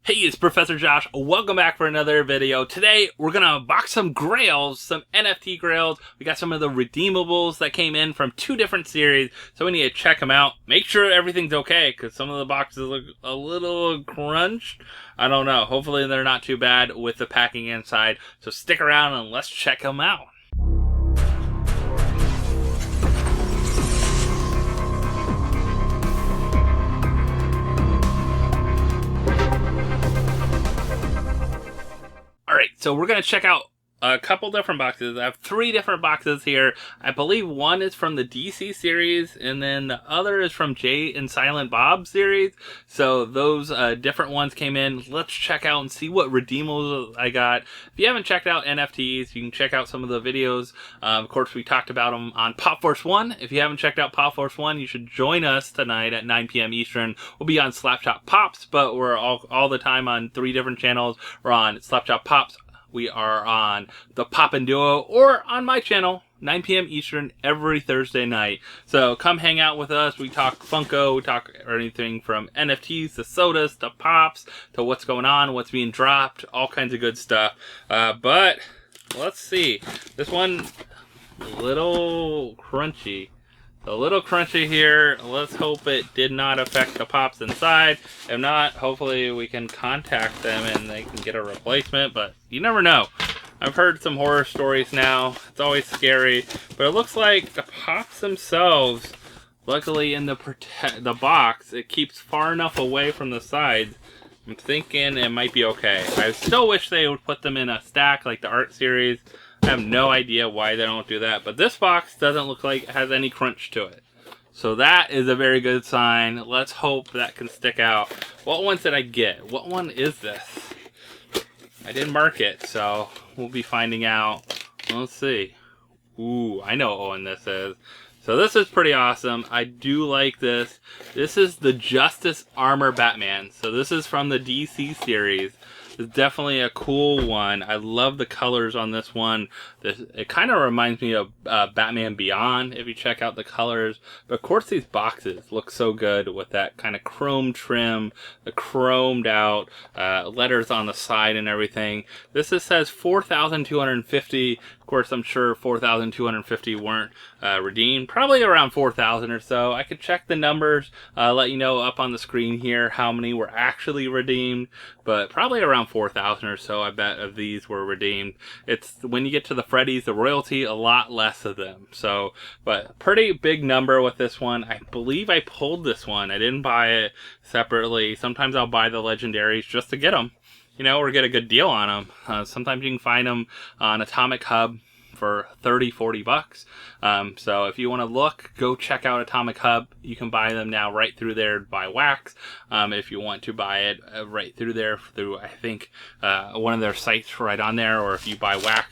Hey, it's Professor Josh. Welcome back for another video. Today, we're gonna unbox some grails, some NFT grails. We got some of the redeemables that came in from two different series, so we need to check them out. Make sure everything's okay, because some of the boxes look a little crunched. I don't know. Hopefully, they're not too bad with the packing inside. So stick around and let's check them out. Alright, so we're going to check out a couple different boxes. I have three different boxes here. I believe one is from the DC series, and then the other is from Jay and Silent Bob series. So those different ones came in. Let's check out and see what redeemables I got. If you haven't checked out NFTs, you can check out some of the videos. Of course, we talked about them on PopFourceOne. If you haven't checked out PopFourceOne, you should join us tonight at 9 p.m. Eastern. We'll be on Slapshot Pops, but we're all the time on three different channels. We're on Slapshot Pops. We are on the Pop and Duo, or on my channel, 9 p.m. Eastern, every Thursday night. So come hang out with us. We talk Funko, we talk anything from NFTs to sodas to Pops to what's going on, what's being dropped, all kinds of good stuff. But let's see. This one, a little crunchy. A little crunchy here. Let's hope it did not affect the Pops inside. If not, hopefully we can contact them and they can get a replacement, but you never know. I've heard some horror stories now. It's always scary, but it looks like the Pops themselves, luckily in the box, it keeps far enough away from the sides. I'm thinking it might be okay. I still wish they would put them in a stack like the art series. I have no idea why they don't do that, but this box doesn't look like it has any crunch to it. So that is a very good sign. Let's hope that can stick out. What ones did I get? What one is this? I didn't mark it, so we'll be finding out. Let's see. Ooh, I know what one this is. So this is pretty awesome. I do like this. This is the Justice Armor Batman. So this is from the DC series. It's definitely a cool one. I love the colors on this one. It kind of reminds me of Batman Beyond, if you check out the colors. But of course these boxes look so good with that kind of chrome trim, the chromed out letters on the side and everything. This says 4,250. Of course, I'm sure 4,250 weren't redeemed. Probably around 4,000 or so. I could check the numbers, let you know up on the screen here how many were actually redeemed. But probably around 4,000 or so, I bet, of these were redeemed. It's when you get to the Freddy's, the royalty, a lot less of them. So, but pretty big number with this one. I believe I pulled this one. I didn't buy it separately. Sometimes I'll buy the legendaries just to get them, you know, or get a good deal on them. Sometimes you can find them on Atomic Hub for 30-40 bucks. So if you want to look, go check out Atomic Hub. You can buy them now right through there by wax. If you want to buy it right through there through, I think, one of their sites right on there, or if you buy wax,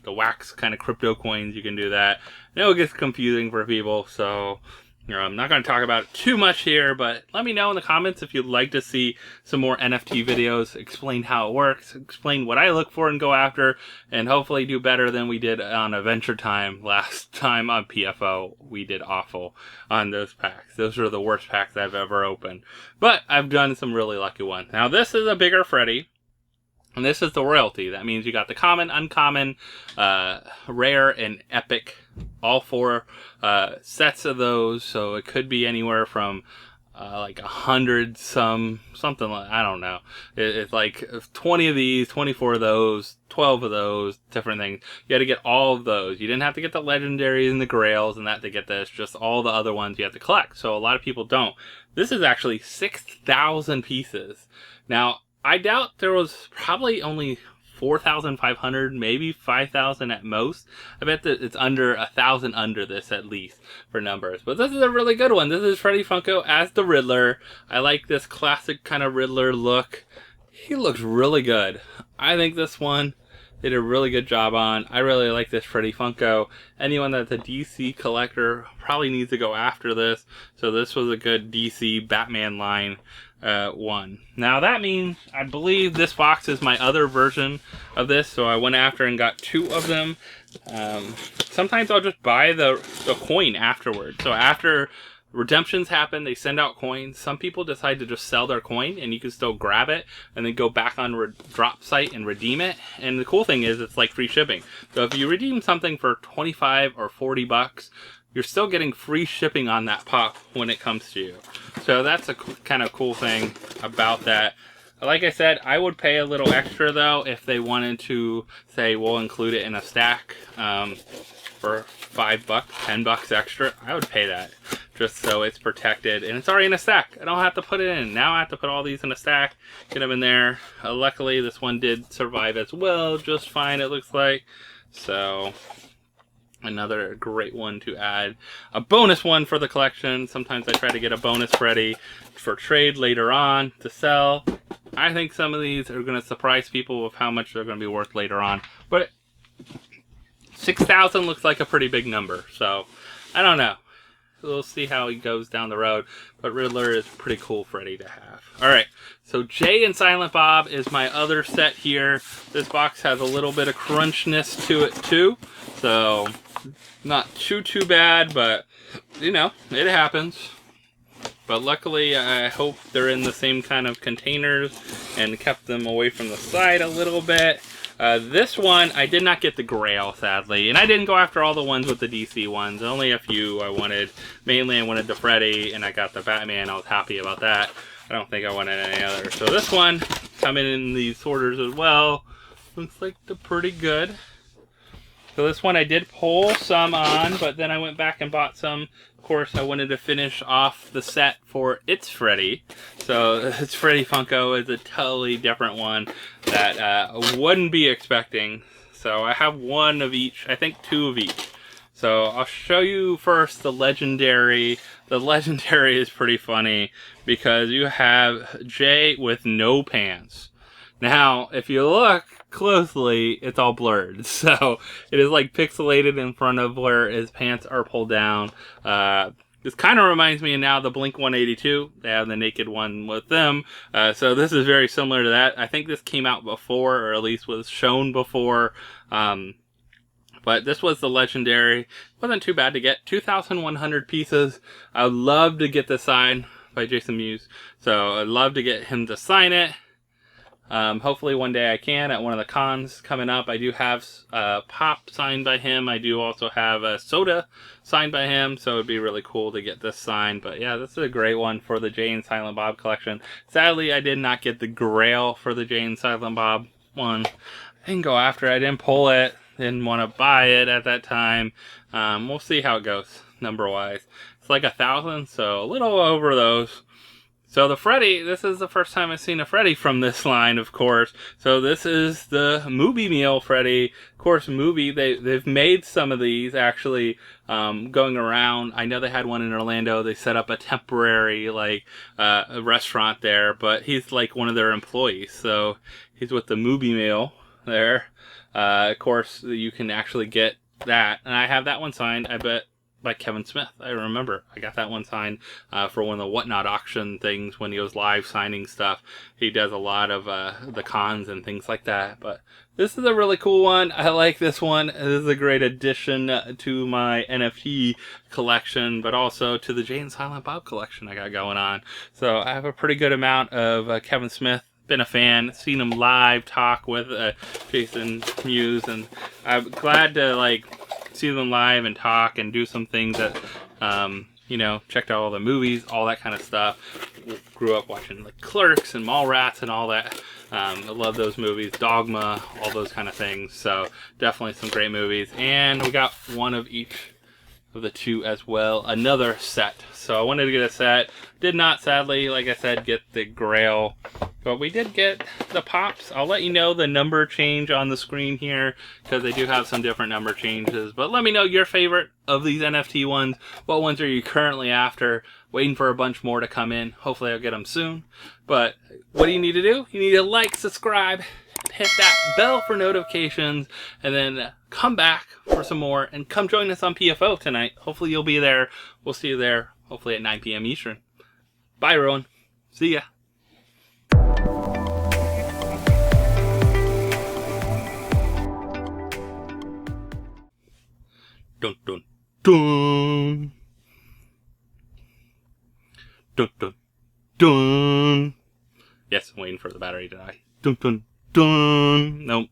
the wax kind of crypto coins, you can do that. I know it gets confusing for people, so I'm not going to talk about it too much here, but let me know in the comments if you'd like to see some more NFT videos, explain how it works, explain what I look for and go after, and hopefully do better than we did on Adventure Time last time on PFO. We did awful on those packs. Those are the worst packs I've ever opened. But I've done some really lucky ones. Now this is a bigger Freddy. And this is the royalty. That means you got the common, uncommon, rare, and epic. All four sets of those. So it could be anywhere from like 100 something like, I don't know. It's like 20 of these, 24 of those, 12 of those, different things. You had to get all of those. You didn't have to get the legendaries and the grails and that to get this. Just all the other ones you have to collect. So a lot of people don't. This is actually 6,000 pieces. Now, I doubt there was probably only 4,500, maybe 5,000 at most. I bet that it's under 1,000 under this at least for numbers. But this is a really good one. This is Freddy Funko as the Riddler. I like this classic kind of Riddler look. He looks really good. I think this one they did a really good job on. I really like this Freddy Funko. Anyone that's a DC collector probably needs to go after this. So this was a good DC Batman line one. Now that means I believe this box is my other version of this, so I went after and got two of them. Sometimes I'll just buy the coin afterward. So after redemptions happen. They send out coins. Some people decide to just sell their coin, and you can still grab it and then go back on drop site and redeem it. And the cool thing is it's like free shipping. So if you redeem something for 25 or 40 bucks, you're still getting free shipping on that pop when it comes to you. So that's a kind of cool thing about that. Like I said, I would pay a little extra though if they wanted to say we'll include it in a stack for $5, $10 extra. I would pay that just so it's protected and it's already in a stack. I don't have to put it in. Now I have to put all these in a stack, get them in there. Luckily, this one did survive as well, just fine it looks like. So another great one to add. A bonus one for the collection. Sometimes I try to get a bonus Freddy for trade later on to sell. I think some of these are going to surprise people with how much they're going to be worth later on. But 6,000 looks like a pretty big number. So, I don't know. We'll see how he goes down the road. But Riddler is a pretty cool Freddy to have. Alright, so Jay and Silent Bob is my other set here. This box has a little bit of crunchness to it too. So, not too bad, but, you know, it happens. But luckily, I hope they're in the same kind of containers and kept them away from the side a little bit. This one, I did not get the Grail, sadly. And I didn't go after all the ones with the DC ones. Only a few I wanted. Mainly, I wanted the Freddy, and I got the Batman. I was happy about that. I don't think I wanted any other. So this one, coming in these sorters as well. Looks like they're pretty good. So this one I did pull some on, but then I went back and bought some. Of course, I wanted to finish off the set for It's Freddy. So It's Freddy Funko is a totally different one that I wouldn't be expecting. So I have one of each, I think 2 of each. So I'll show you first the Legendary. The Legendary is pretty funny because you have Jay with no pants. Now, if you look closely, it's all blurred. So it is like pixelated in front of where his pants are pulled down. This kind of reminds me of now the Blink 182. They have the naked one with them. So this is very similar to that. I think this came out before, or at least was shown before. But this was the Legendary. Wasn't too bad to get. 2,100 pieces. I would love to get this signed by Jason Mewes. So I'd love to get him to sign it. Hopefully one day I can at one of the cons coming up. I do have Pop signed by him. I do also have a Soda signed by him, so it'd be really cool to get this signed. But yeah, this is a great one for the Jay and Silent Bob collection. Sadly, I did not get the Grail for the Jay and Silent Bob one. I didn't go after it. I didn't pull it. Didn't want to buy it at that time. We'll see how it goes, number-wise. It's like 1,000, so a little over those. So the Freddy, this is the first time I've seen a Freddy from this line, of course. So this is the Movie Meal Freddy. Of course, Movie, they've made some of these actually going around. I know they had one in Orlando. They set up a temporary like a restaurant there, but he's like one of their employees. So he's with the Movie Meal there. Of course, you can actually get that. And I have that one signed, I bet, by Kevin Smith. I remember I got that one signed for one of the Whatnot auction things when he was live signing stuff. He does a lot of the cons and things like that. But this is a really cool one. I like this one. This is a great addition to my NFT collection, but also to the Jay and Silent Bob collection I got going on. So I have a pretty good amount of Kevin Smith. Been a fan, seen him live talk with Jason Mewes, and I'm glad to like see them live and talk and do some things that you know, checked out all the movies, all that kind of stuff. Grew up watching like Clerks and Mallrats and all that. I love those movies, Dogma, all those kind of things. So definitely some great movies, and we got one of each of the 2 as well, another set. So I wanted to get a set, did not sadly, like I said, get the Grail, but we did get the Pops. I'll let you know the number change on the screen here, because they do have some different number changes. But let me know your favorite of these NFT ones. What ones are you currently after? Waiting for a bunch more to come in. Hopefully I'll get them soon. But what do you need to do? You need to like, subscribe, hit that bell for notifications, and then come back for some more, and come join us on PFO tonight. Hopefully you'll be there. We'll see you there, hopefully at 9 p.m. Eastern. Bye, everyone. See ya. Dun, dun, dun. Dun dun dun. Yes, I'm waiting for the battery to die. Dun dun dun. Nope.